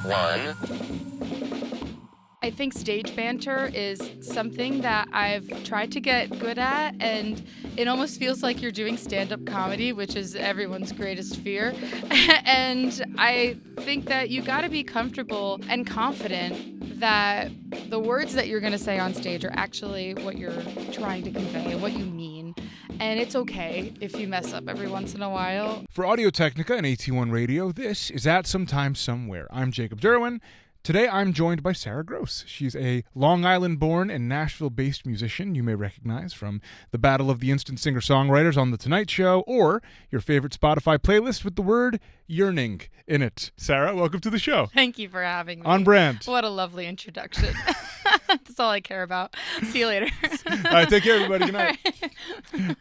one. I think stage banter is something that I've tried to get good at, and it almost feels like you're doing stand-up comedy, which is everyone's greatest fear. And I think that you got to be comfortable and confident that the words that you're going to say on stage are actually what you're trying to convey, what you mean. And it's okay if you mess up every once in a while. For Audio Technica and AT1 Radio, this is At Sometime Somewhere. I'm Jacob Derwin. Today I'm joined by Sarah Gross. She's a Long Island-born and Nashville-based musician you may recognize from the Battle of the Instant Singer-Songwriters on The Tonight Show or your favorite Spotify playlist with the word yearning in it. Sarah, welcome to the show. Thank you for having me. On brand. What a lovely introduction. That's all I care about. See you later. All right, take care, everybody. Good night.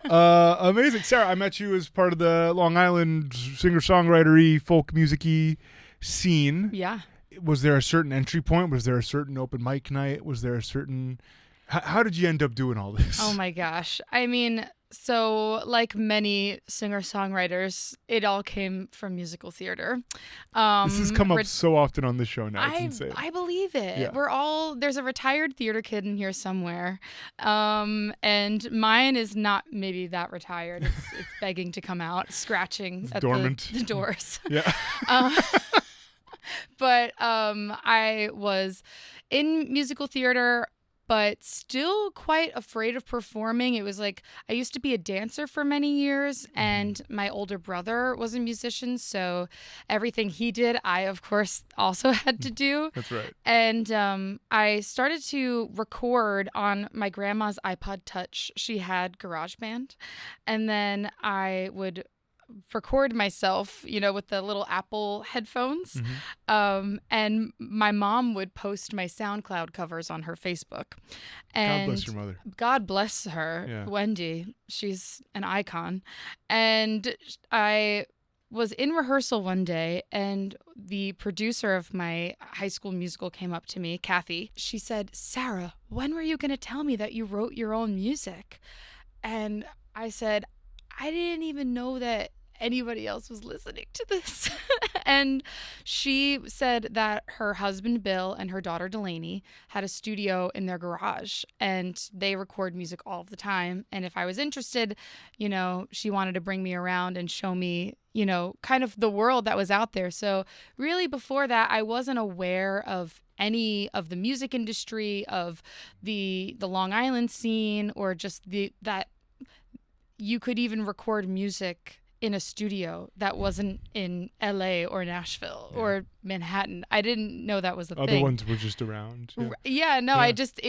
Amazing. Sarah, I met you as part of the Long Island singer-songwriter-y, folk music-y scene. Yeah. Was there a certain entry point? Was there a certain open mic night? Was there a certain... How did you end up doing all this? Oh my gosh. I mean, so like many singer-songwriters, it all came from musical theater. This has come up so often on this show now. It's insane. I believe it. Yeah. There's a retired theater kid in here somewhere. And mine is not maybe that retired. It's begging to come out, scratching at the doors. Yeah. But I was in musical theater, but still quite afraid of performing. It was like I used to be a dancer for many years, and my older brother was a musician, so everything he did, I, of course, also had to do. That's right. And I started to record on my grandma's iPod Touch. She had GarageBand, and then I would record myself, with the little Apple headphones. Mm-hmm. And my mom would post my SoundCloud covers on her Facebook. And God bless your mother. God bless her, Yeah. Wendy. She's an icon. And I was in rehearsal one day, and the producer of my high school musical came up to me, Kathy. She said, "Sarah, when were you going to tell me that you wrote your own music?" And I said, I didn't even know that anybody else was listening to this. And she said that her husband, Bill, and her daughter, Delaney, had a studio in their garage, and they record music all the time. And if I was interested, she wanted to bring me around and show me, kind of the world that was out there. So really before that, I wasn't aware of any of the music industry, of the Long Island scene, or just that you could even record music in a studio that wasn't in LA or Nashville or Manhattan. I didn't know that was a thing. Other ones were just around. Yeah, I just,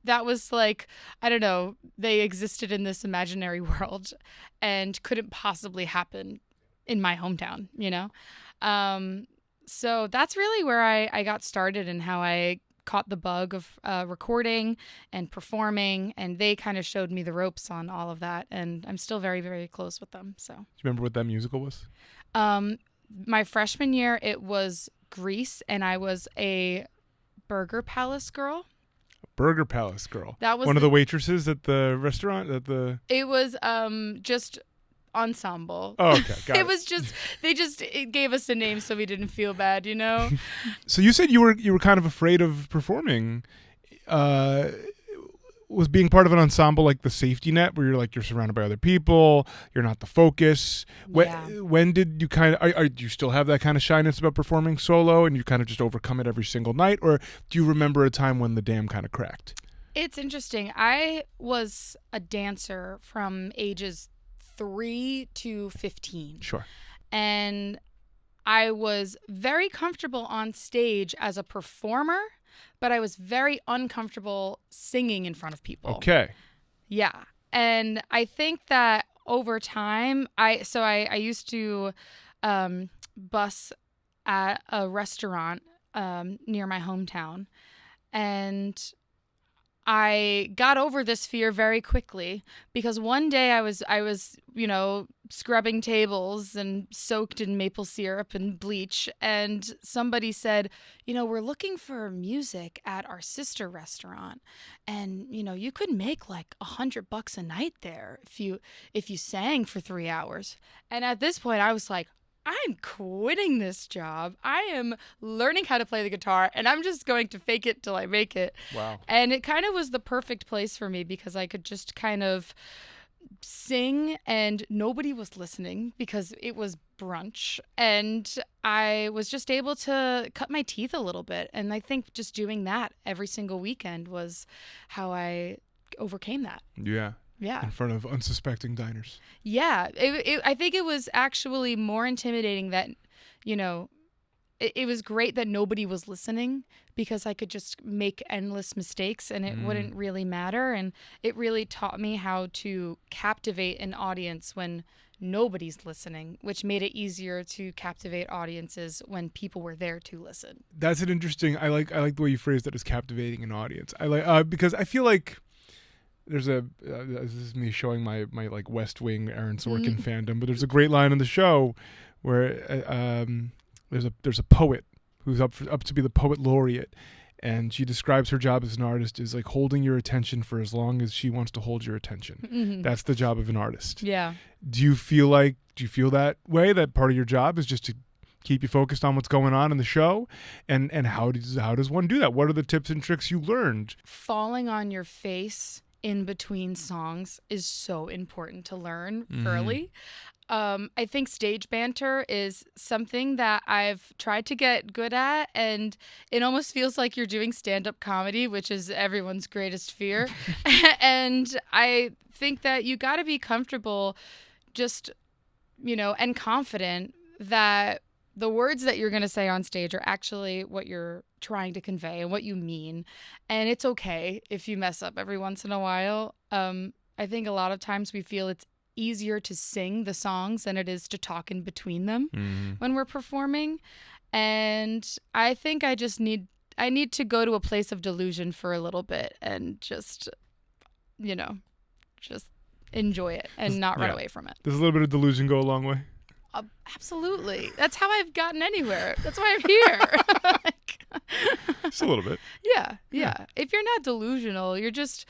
that was like, I don't know, they existed in this imaginary world and couldn't possibly happen in my hometown, So that's really where I got started and how I caught the bug of recording and performing, and they kind of showed me the ropes on all of that, and I'm still very, very close with them. So, Do you remember what that musical was? My freshman year, it was Grease, and I was a Burger Palace girl. Burger Palace girl. That was one of the waitresses at the restaurant. It was just ensemble. Oh, okay. Got it. Was just it gave us a name so we didn't feel bad, So you said you were kind of afraid of performing. Was being part of an ensemble like the safety net, where you're surrounded by other people, you're not the focus? When did you do you still have that kind of shyness about performing solo, and you kind of just overcome it every single night, or do you remember a time when the dam kind of cracked? It's interesting. I was a dancer from ages 3 to 15. Sure. And I was very comfortable on stage as a performer, but I was very uncomfortable singing in front of people. Okay. Yeah. And I think that over time, I used to bus at a restaurant near my hometown, and I got over this fear very quickly because one day I was, scrubbing tables and soaked in maple syrup and bleach, and somebody said, we're looking for music at our sister restaurant, and you could make like $100 a night there if you sang for 3 hours. And at this point I was like, I'm quitting this job. I am learning how to play the guitar, and I'm just going to fake it till I make it. Wow. And it kind of was the perfect place for me because I could just kind of sing and nobody was listening because it was brunch, and I was just able to cut my teeth a little bit. And I think just doing that every single weekend was how I overcame that. Yeah. Yeah. In front of unsuspecting diners. Yeah. I think it was actually more intimidating that, it was great that nobody was listening because I could just make endless mistakes and it wouldn't really matter. And it really taught me how to captivate an audience when nobody's listening, which made it easier to captivate audiences when people were there to listen. That's an interesting. I like the way you phrased that as captivating an audience. I like because I feel like there's a this is me showing my like West Wing Aaron Sorkin fandom, but there's a great line in the show where there's a poet who's up to be the poet laureate, and she describes her job as an artist as like holding your attention for as long as she wants to hold your attention. Mm-hmm. That's the job of an artist. Yeah. Do you feel that way, that part of your job is just to keep you focused on what's going on in the show? And how does one do that? What are the tips and tricks you learned? Falling on your face in between songs is so important to learn early. I think stage banter is something that I've tried to get good at, and it almost feels like you're doing stand-up comedy, which is everyone's greatest fear. And I think that you got to be comfortable just, and confident that the words that you're going to say on stage are actually what you're trying to convey and what you mean. And it's okay if you mess up every once in a while. I think a lot of times we feel it's easier to sing the songs than it is to talk in between them when we're performing. And I think I need to go to a place of delusion for a little bit and just enjoy it and not run away from it. Does a little bit of delusion go a long way? Absolutely. That's how I've gotten anywhere. That's why I'm here. Just a little bit. Yeah. If you're not delusional, you're just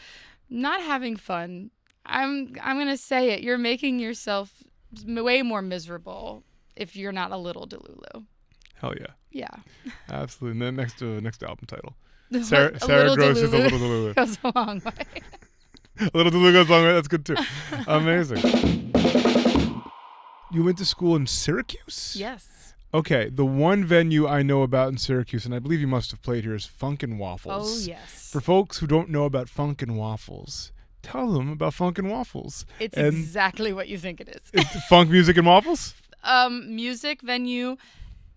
not having fun. I'm going to say it. You're making yourself way more miserable if you're not a little delulu. Hell yeah. Yeah. Absolutely. And then next album title. A Sarah Gross is a little delulu. Goes a long way. A little delulu goes a long way. That's good too. Amazing. You went to school in Syracuse? Yes. Okay, the one venue I know about in Syracuse, and I believe you must have played here, is Funkin' Waffles. Oh, yes. For folks who don't know about Funkin' Waffles, tell them about Funkin' Waffles. It's exactly what you think it is. It's funk music and waffles? Music, venue,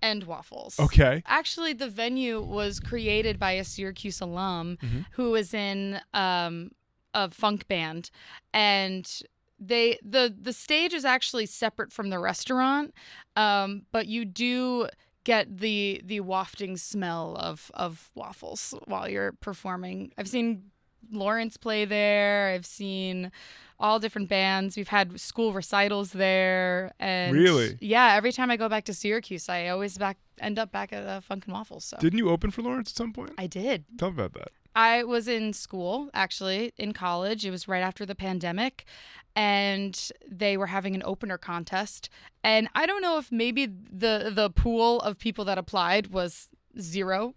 and waffles. Okay. Actually, the venue was created by a Syracuse alum who was in a funk band, and the stage is actually separate from the restaurant, but you do get the wafting smell of waffles while you're performing. I've seen Lawrence play there. I've seen all different bands. We've had school recitals there. And really? Yeah, every time I go back to Syracuse, I always end up back at Funkin' Waffles. So. Didn't you open for Lawrence at some point? I did. Tell me about that. I was in school, actually, in college. It was right after the pandemic, and they were having an opener contest. And I don't know if maybe the pool of people that applied was zero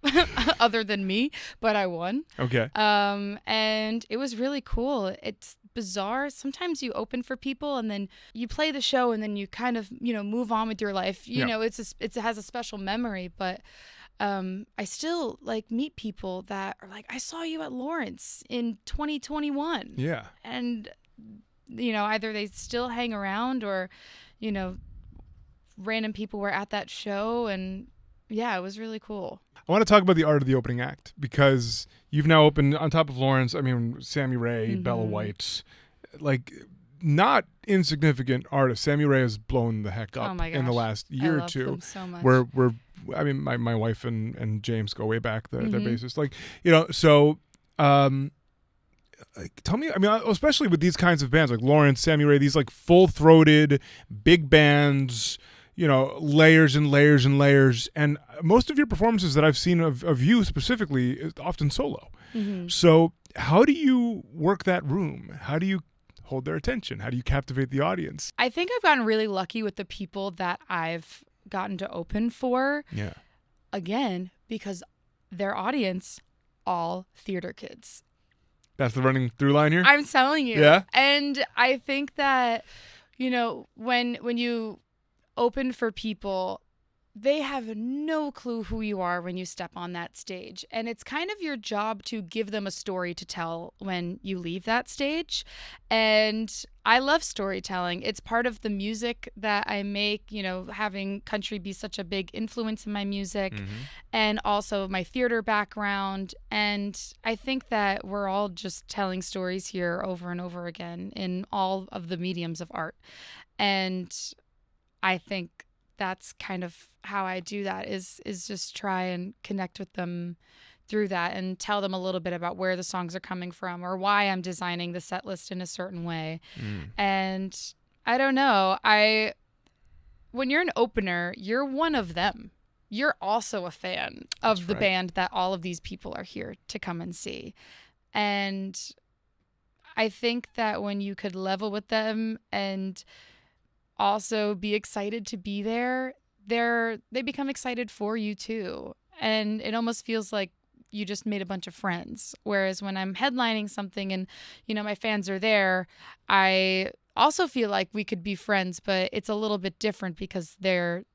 other than me, but I won. Okay. And it was really cool. It's bizarre. Sometimes you open for people and then you play the show and then you kind of, move on with your life. You know, it has a special memory, but I still meet people that are like, I saw you at Lawrence in 2021. Yeah. And, either they still hang around or, random people were at that show, and yeah, it was really cool. I want to talk about the art of the opening act, because you've now opened on top of Lawrence. I mean, Sammy Ray, Bella White, not insignificant artists. Sammy Ray has blown the heck up in the last year or two. I love them so much. I mean, my wife and James go way back. They're bassists. So tell me, I mean, especially with these kinds of bands like Lawrence, Sammy Ray, these full-throated big bands, layers and layers and layers. And most of your performances that I've seen of you specifically is often solo. Mm-hmm. So how do you work that room? How do you hold their attention? How do you captivate the audience? I think I've gotten really lucky with the people that I've gotten to open for. Yeah. Again, because their audience, all theater kids. That's the running through line here? I'm telling you. Yeah. And I think that, when you open for people, they have no clue who you are when you step on that stage. And it's kind of your job to give them a story to tell when you leave that stage. And I love storytelling. It's part of the music that I make, having country be such a big influence in my music, and also my theater background. And I think that we're all just telling stories here over and over again in all of the mediums of art. And I think that's kind of how I do that is just try and connect with them through that and tell them a little bit about where the songs are coming from or why I'm designing the set list in a certain way. And I don't know, when you're an opener, you're one of them. You're also a fan of the band that all of these people are here to come and see. And I think that when you could level with them and also be excited to be there, they become excited for you too. And it almost feels like you just made a bunch of friends. Whereas when I'm headlining something and, my fans are there, I also feel like we could be friends, but it's a little bit different because they're,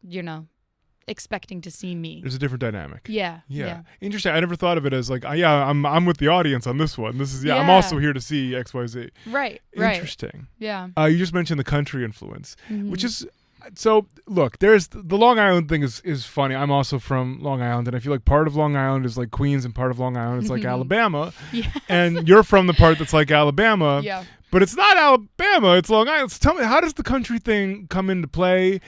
expecting to see me. There's a different dynamic. Yeah. Interesting. I never thought of it as like, I'm with the audience on this one. This is, I'm also here to see XYZ. Right. Interesting. Yeah. You just mentioned the country influence, which is, so look, there's the Long Island thing is funny. I'm also from Long Island, and I feel like part of Long Island is like Queens and part of Long Island is like Alabama. Yes. And you're from the part that's like Alabama. Yeah. But it's not Alabama, it's Long Island. So tell me, how does the country thing come into play?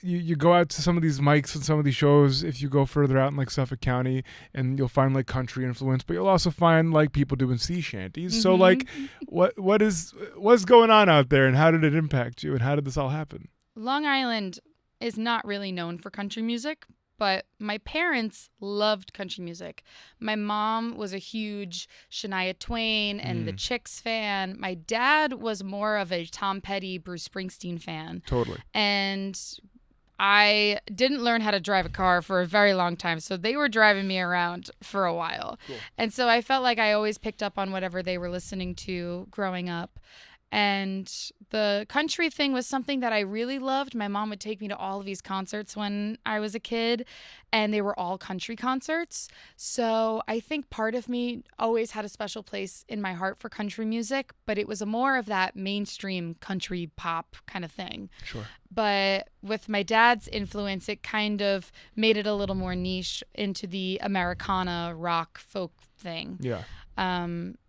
You go out to some of these mics and some of these shows, if you go further out in like Suffolk County, and you'll find like country influence, but you'll also find like people doing sea shanties. So like what's going on out there, and how did it impact you, and how did this all happen? Long Island is not really known for country music, but my parents loved country music. My mom was a huge Shania Twain and the Chicks fan. My dad was more of a Tom Petty, Bruce Springsteen fan. Totally. And I didn't learn how to drive a car for a very long time, so they were driving me around for a while. Cool. And so I felt like I always picked up on whatever they were listening to growing up. And the country thing was something that I really loved. My mom would take me to all of these concerts when I was a kid, and they were all country concerts. So I think part of me always had a special place in my heart for country music, but it was more of that mainstream country pop kind of thing. Sure. But with my dad's influence, it kind of made it a little more niche into the Americana rock folk thing. Yeah.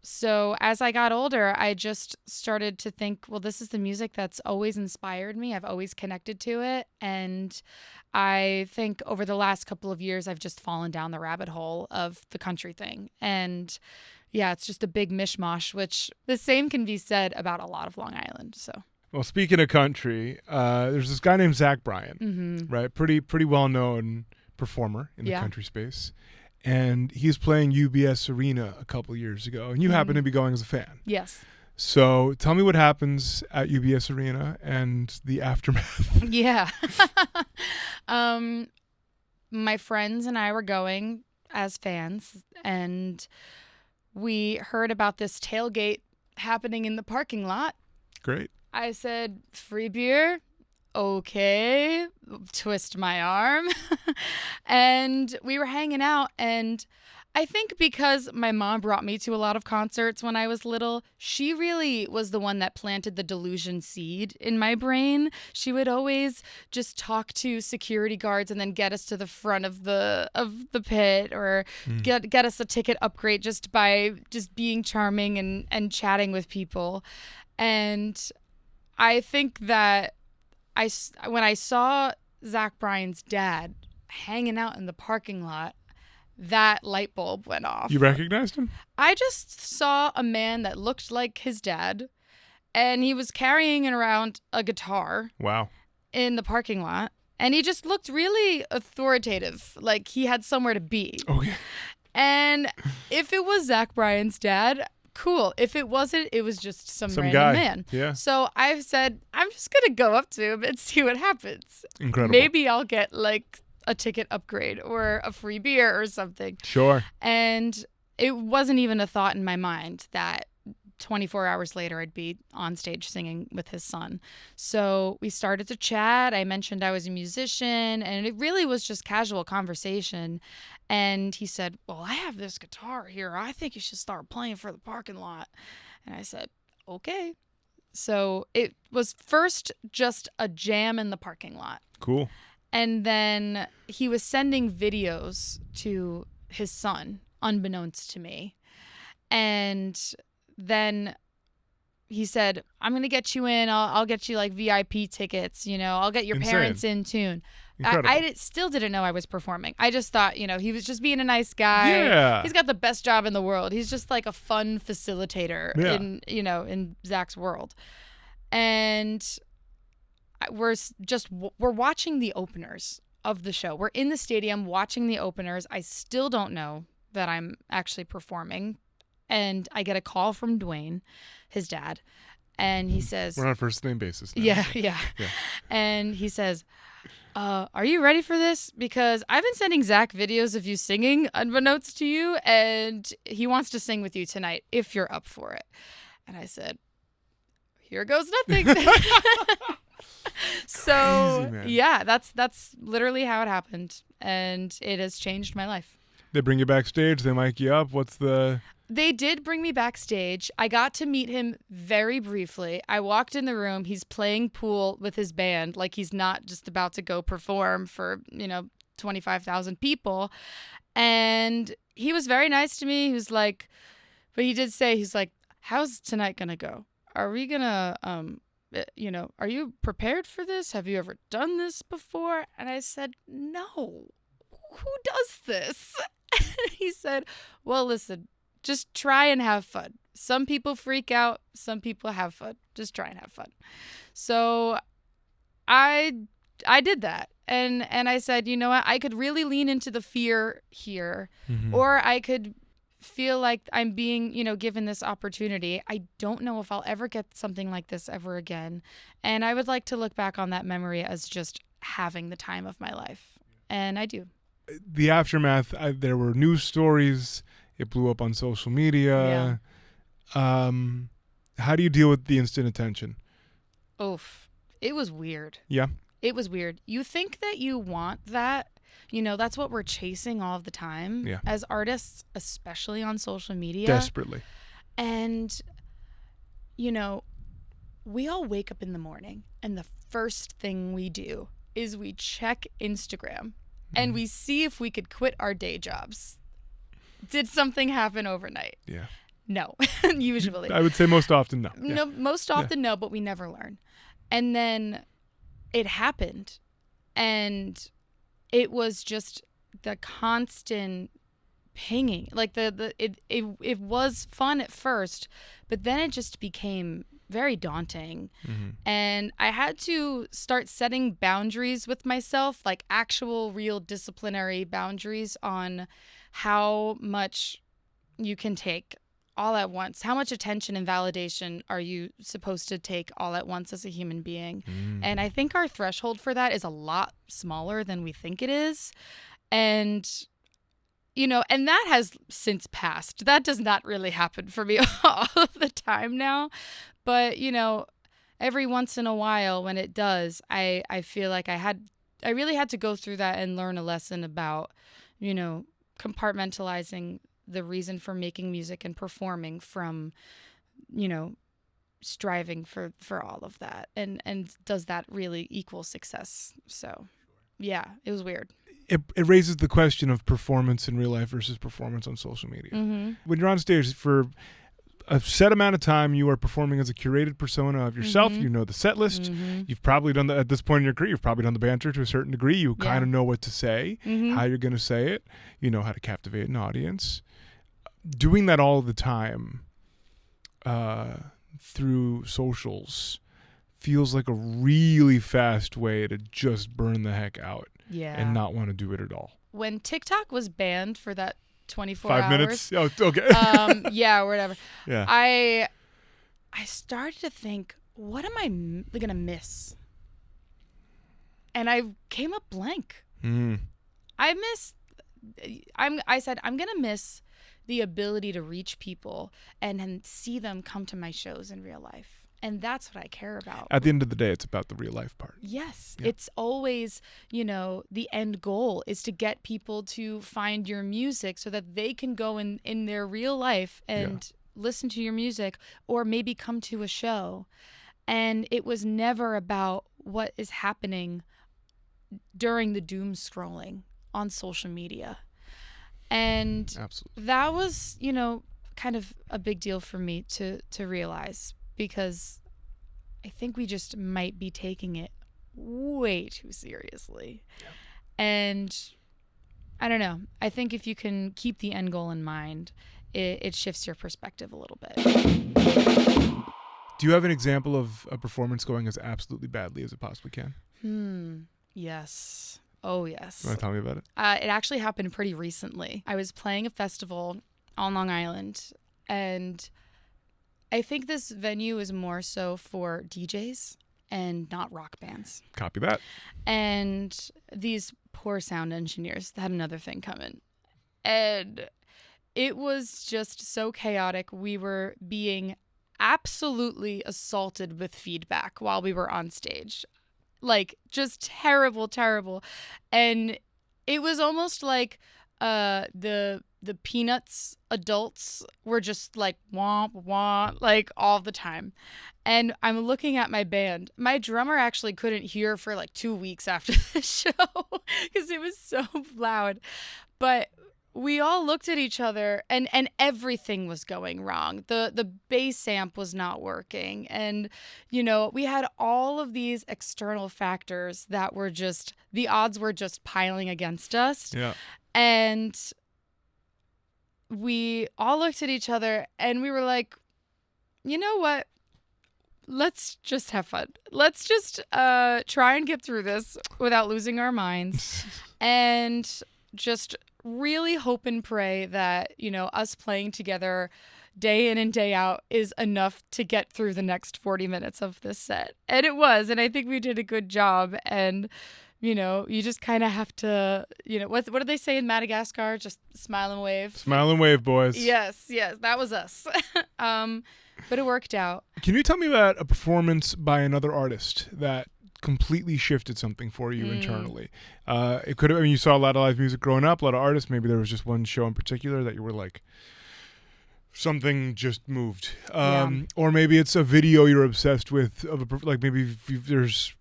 So as I got older, I just started to think, well, this is the music that's always inspired me. I've always connected to it. And I think over the last couple of years, I've just fallen down the rabbit hole of the country thing. And yeah, it's just a big mishmash, which the same can be said about a lot of Long Island. So. Well, speaking of country, there's this guy named Zach Bryan, right? Pretty well-known performer in the country space. And he's playing UBS Arena a couple years ago, and you happen to be going as a fan. Yes. So tell me what happens at UBS Arena and the aftermath. Yeah. My friends and I were going as fans, and we heard about this tailgate happening in the parking lot. Great. I said, free beer? Okay, twist my arm. And we were hanging out, and I think because my mom brought me to a lot of concerts when I was little, she really was the one that planted the delusion seed in my brain. She would always just talk to security guards and then get us to the front of the pit, or get us a ticket upgrade just by just being charming and chatting with people. And I think that when I saw Zach Bryan's dad hanging out in the parking lot, that light bulb went off. You recognized him? I just saw a man that looked like his dad, and he was carrying around a guitar. Wow. In the parking lot, and he just looked really authoritative, like he had somewhere to be. Okay. And if it was Zach Bryan's dad, cool. If it wasn't, it was just some random guy. man. Yeah. So I've said, I'm just going to go up to him and see what happens. Incredible. Maybe I'll get like a ticket upgrade or a free beer or something. Sure. And it wasn't even a thought in my mind that 24 hours later I'd be on stage singing with his son. So we started to chat. I mentioned I was a musician, and it really was just casual conversation. And he said, well, I have this guitar here. I think you should start playing for the parking lot. And I said, okay. So it was first just a jam in the parking lot. Cool. And then he was sending videos to his son, unbeknownst to me. And then he said, I'm going to get you in. I'll get you like VIP tickets. I'll get your Insane. Parents in tune. Incredible. I still didn't know I was performing. I just thought, he was just being a nice guy. Yeah. He's got the best job in the world. He's just like a fun facilitator in Zach's world. And we're watching the openers of the show. We're in the stadium watching the openers. I still don't know that I'm actually performing. And I get a call from Dwayne, his dad, and he says... We're on first name basis now. Yeah. And he says, are you ready for this? Because I've been sending Zach videos of you singing unbeknownst to you, and he wants to sing with you tonight if you're up for it. And I said, here goes nothing. So, Crazy, man. yeah, that's literally how it happened, and it has changed my life. They bring you backstage. They mic you up. They did bring me backstage. I got to meet him very briefly. I walked in the room. He's playing pool with his band. Like he's not just about to go perform for, 25,000 people. And he was very nice to me. He was like, but he did say, he's like, how's tonight going to go? Are we going to, are you prepared for this? Have you ever done this before? And I said, no. Who does this? He said, well, listen, just try and have fun. Some people freak out. Some people have fun. Just try and have fun. So I did that. And I said, you know what? I could really lean into the fear here, or I could feel like I'm being, given this opportunity. I don't know if I'll ever get something like this ever again. And I would like to look back on that memory as just having the time of my life. And I do. The aftermath, there were news stories. It blew up on social media. Yeah. How do you deal with the instant attention? Oof. It was weird. Yeah. It was weird. You think that you want that. That's what we're chasing all of the time as artists, especially on social media. Desperately. And, we all wake up in the morning and the first thing we do is we check Instagram and we see if we could quit our day jobs. Did something happen overnight? Yeah. No, usually. I would say most often no. No, most often no, but we never learn. And then it happened, and it was just the constant pinging. Like it was fun at first, but then it just became very daunting. And I had to start setting boundaries with myself, like actual real disciplinary boundaries on how much you can take all at once. How much attention and validation are you supposed to take all at once as a human being? And I think our threshold for that is a lot smaller than we think it is. And and that has since passed. That does not really happen for me all of the time now. But, every once in a while when it does, I feel like I really had to go through that and learn a lesson about, compartmentalizing the reason for making music and performing from, striving for all of that. And does that really equal success? So, yeah, it was weird. It raises the question of performance in real life versus performance on social media. When you're on stage for a set amount of time, you are performing as a curated persona of yourself. You know the set list. You've probably done at this point in your career, you've probably done the banter to a certain degree. You kind of know what to say, how you're going to say it. You know how to captivate an audience. Doing that all the time through socials feels like a really fast way to just burn the heck out and not want to do it at all. When TikTok was banned for that 24 5 hours. minutes? Oh, okay. Yeah, or whatever. Yeah. I started to think, what am I going to miss? And I came up blank. I said, I'm going to miss the ability to reach people and see them come to my shows in real life. And that's what I care about. At the end of the day, it's about the real life part. Yes. Yeah. It's always, the end goal is to get people to find your music so that they can go in their real life and listen to your music or maybe come to a show. And it was never about what is happening during the doom scrolling on social media. And Absolutely. that was, kind of a big deal for me to realize, because I think we just might be taking it way too seriously. Yeah. And I don't know. I think if you can keep the end goal in mind, it shifts your perspective a little bit. Do you have an example of a performance going as absolutely badly as it possibly can? Yes. Oh, yes. You want to tell me about it? It actually happened pretty recently. I was playing a festival on Long Island, and I think this venue is more so for DJs and not rock bands. Copy that. And these poor sound engineers had another thing coming. And it was just so chaotic. We were being absolutely assaulted with feedback while we were on stage. Like, just terrible, terrible. And it was almost like the Peanuts adults were just like womp womp like all the time. And I'm looking at my band. My drummer actually couldn't hear for like 2 weeks after the show because it was so loud. But we all looked at each other and everything was going wrong. The bass amp was not working. And, we had all of these external factors that were just, the odds were just piling against us. Yeah. And we all looked at each other and we were like, you know what? Let's just have fun. Let's just try and get through this without losing our minds and just really hope and pray that, us playing together day in and day out is enough to get through the next 40 minutes of this set. And it was. And I think we did a good job. And you just kind of have to, what do they say in Madagascar? Just smile and wave. Smile and wave, boys. Yes, that was us. But it worked out. Can you tell me about a performance by another artist that completely shifted something for you internally? It could have, you saw a lot of live music growing up, a lot of artists. Maybe there was just one show in particular that you were like, something just moved. Or maybe it's a video you're obsessed with like maybe if there's,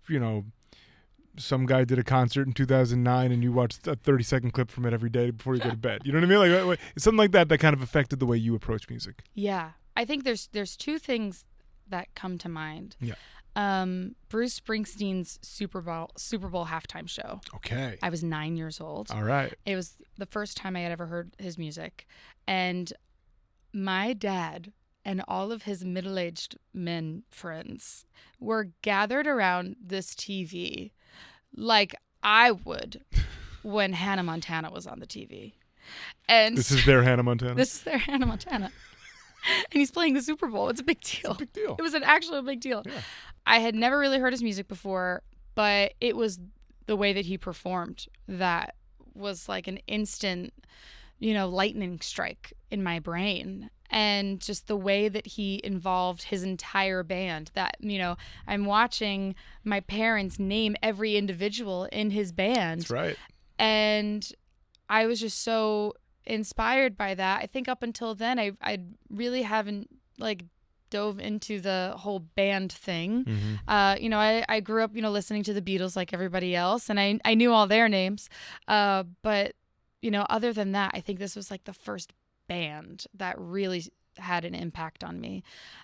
some guy did a concert in 2009 and you watched a 30-second clip from it every day before you go to bed. You know what I mean? Like it's something like that kind of affected the way you approach music. Yeah. I think there's two things that come to mind. Yeah. Bruce Springsteen's Super Bowl halftime show. Okay. I was 9 years old. All right. It was the first time I had ever heard his music. And my dad and all of his middle-aged men friends were gathered around this TV like I would when Hannah Montana was on the TV. And this is their Hannah Montana? This is their Hannah Montana. And he's playing the Super Bowl. It's a big deal. It's a big deal. It was an actual big deal. Yeah. I had never really heard his music before, but it was the way that he performed that was like an instant, lightning strike in my brain. And just the way that he involved his entire band, that, I'm watching my parents name every individual in his band. That's right. And I was just so inspired by that. I think up until then, I really haven't dove into the whole band thing. Mm-hmm. I grew up, listening to the Beatles like everybody else, and I knew all their names. But, other than that, I think this was like the first band that really had an impact on me.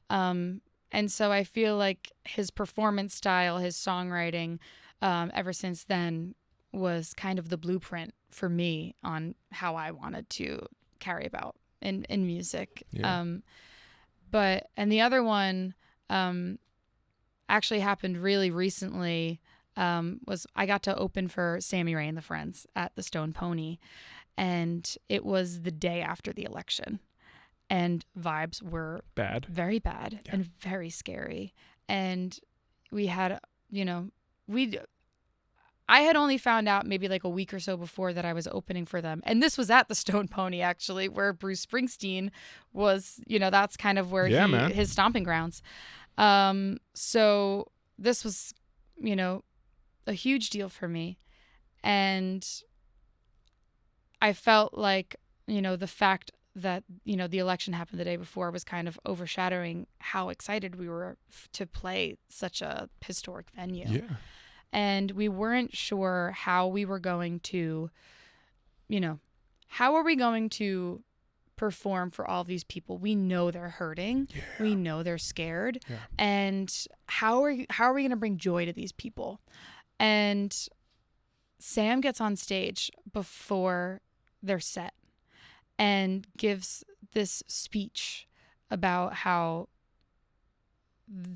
And so I feel like his performance style, his songwriting, ever since then was kind of the blueprint for me on how I wanted to carry about in music. Yeah. And the other one actually happened really recently, was I got to open for Sammy Ray and the Friends at the Stone Pony. And it was the day after the election. And vibes were Bad. very bad and very scary. And we had, I had only found out maybe like a week or so before that I was opening for them. And this was at the Stone Pony, actually, where Bruce Springsteen was, that's kind of where his stomping grounds. So this was, a huge deal for me. And I felt like, the fact that, the election happened the day before was kind of overshadowing how excited we were to play such a historic venue. Yeah. And we weren't sure how we were going to, how are we going to perform for all these people? We know they're hurting. Yeah. We know they're scared. Yeah. And how are we going to bring joy to these people? And Sam gets on stage before their set and gives this speech about how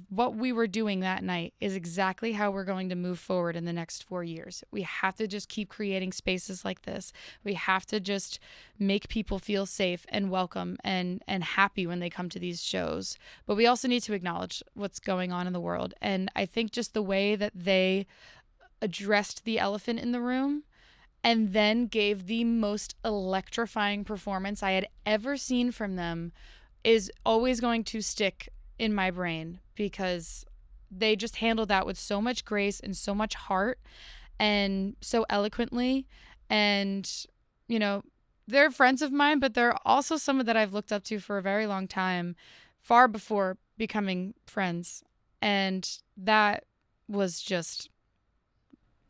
what we were doing that night is exactly how we're going to move forward in the next 4 years. We have to just keep creating spaces like this. We have to just make people feel safe and welcome and happy when they come to these shows. But we also need to acknowledge what's going on in the world. And I think just the way that they addressed the elephant in the room and then gave the most electrifying performance I had ever seen from them is always going to stick in my brain, because they just handled that with so much grace and so much heart and so eloquently. And, they're friends of mine, but they're also someone that I've looked up to for a very long time, far before becoming friends. And that was just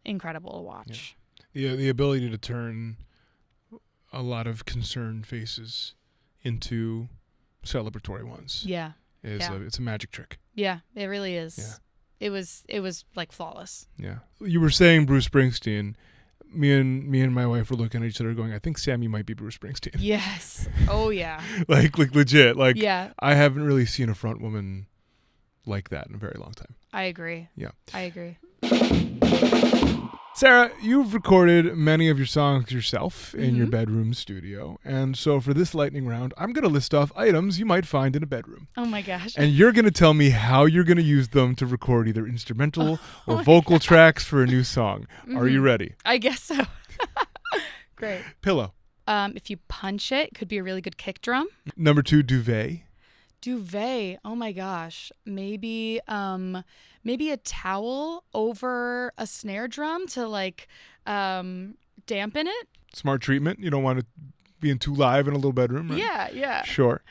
incredible to watch. Yeah. The ability to turn a lot of concerned faces into celebratory ones. Yeah. It's a magic trick. Yeah, it really is. Yeah. It was like flawless. Yeah. You were saying Bruce Springsteen. Me and my wife were looking at each other going, I think Sammy might be Bruce Springsteen. Yes. Oh yeah. like legit. Like, yeah. I haven't really seen a front woman like that in a very long time. I agree. Yeah. I agree. Sarah, you've recorded many of your songs yourself in your bedroom studio. And so for this lightning round, I'm going to list off items you might find in a bedroom. Oh my gosh. And you're going to tell me how you're going to use them to record either instrumental or vocal tracks for a new song. Are you ready? I guess so. Great. Pillow. If you punch it, could be a really good kick drum. Number 2, duvet. Duvet. Oh my gosh. Maybe a towel over a snare drum to dampen it. Smart treatment. You don't want it being too live in a little bedroom, right? Yeah. Sure.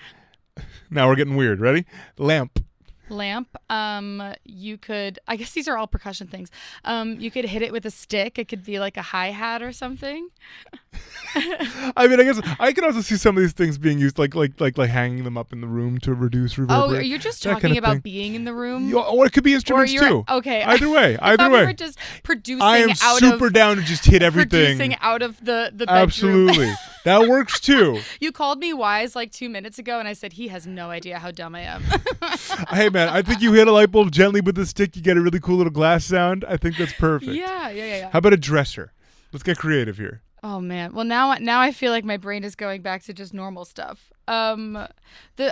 Now we're getting weird. Ready? Lamp. You could, I guess these are all percussion things. You could hit it with a stick. It could be like a hi-hat or something. I mean, I guess I can also see some of these things being used like hanging them up in the room to reduce reverb. Oh, you're just talking about being in the room? Or it could be instruments too. Okay. Either way. We were just producing I am super down to just hit everything. Producing out of the bedroom. Absolutely. That works too. You called me wise like 2 minutes ago, and I said he has no idea how dumb I am. Hey man, I think you hit a light bulb gently with the stick. You get a really cool little glass sound. I think that's perfect. Yeah. How about a dresser? Let's get creative here. Oh man. Well, now I feel like my brain is going back to just normal stuff. I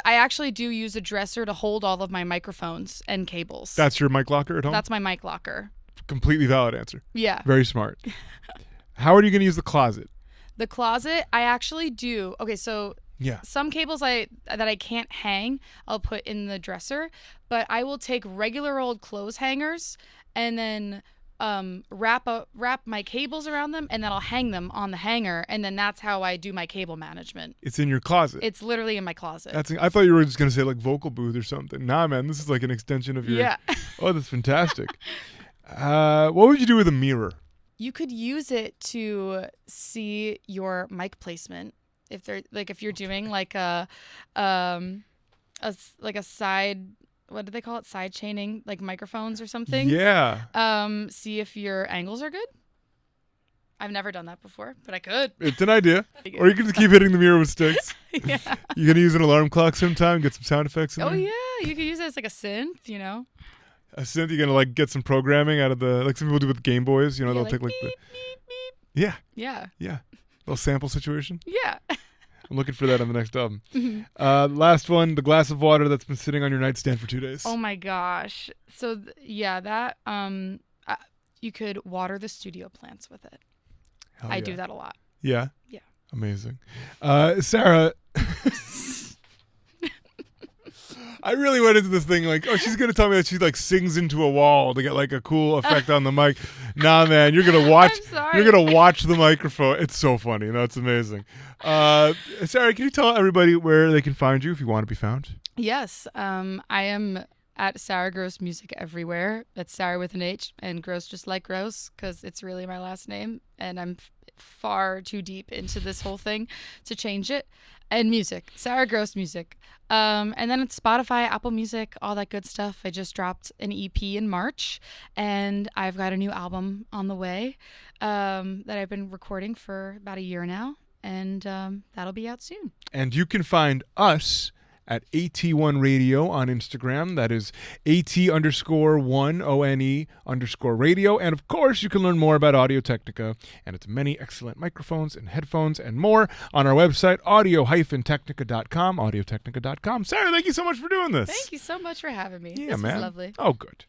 actually do use a dresser to hold all of my microphones and cables. That's your mic locker at home? That's my mic locker. Completely valid answer. Yeah. Very smart. How are you going to use the closet? The closet, I actually do. Okay, so yeah. Some cables that I can't hang, I'll put in the dresser, but I will take regular old clothes hangers and then wrap my cables around them, and then I'll hang them on the hanger, and then that's how I do my cable management. It's in your closet. It's literally in my closet. I thought you were just going to say like vocal booth or something. Nah, man, this is like an extension of your... Yeah. Oh, that's fantastic. What would you do with a mirror? You could use it to see your mic placement. If you're doing like a side, what do they call it? Side chaining, like microphones or something. Yeah. See if your angles are good. I've never done that before, but I could. It's an idea. Or you can just keep hitting the mirror with sticks. Yeah. You're gonna use an alarm clock sometime, get some sound effects in there. Oh yeah, you could use it as like a synth, A synth, you're gonna like get some programming out of the, like some people do with Game Boys, they'll like take like beep, the... beep, beep. Yeah. Yeah. Yeah. Little sample situation. Yeah. I'm looking for that on the next album. Last one, the glass of water that's been sitting on your nightstand for 2 days. Oh my gosh. So that you could water the studio plants with it. Hell I yeah. do that a lot. Yeah? Yeah. Amazing. Sarah, I really went into this thing like, oh, she's going to tell me that she like sings into a wall to get like a cool effect on the mic. Nah, man, you're going to watch. I'm sorry. You're going to watch the microphone. It's so funny. No, it's amazing. Sarah, can you tell everybody where they can find you if you want to be found? Yes. I am at Sarah Gross Music everywhere. That's Sarah with an H and Gross just like Gross because it's really my last name. And I'm far too deep into this whole thing to change it. And music, Sarah Gross Music. And then it's Spotify, Apple Music, all that good stuff. I just dropped an EP in March, and I've got a new album on the way that I've been recording for about a year now, and that'll be out soon. And you can find us at AT1 Radio on Instagram. That is AT_1ONE_radio. And of course, you can learn more about Audio-Technica and its many excellent microphones and headphones and more on our website, audio-technica.com, audio-technica.com. Sarah, thank you so much for doing this. Thank you so much for having me. Yeah, this man. was lovely. Oh, good.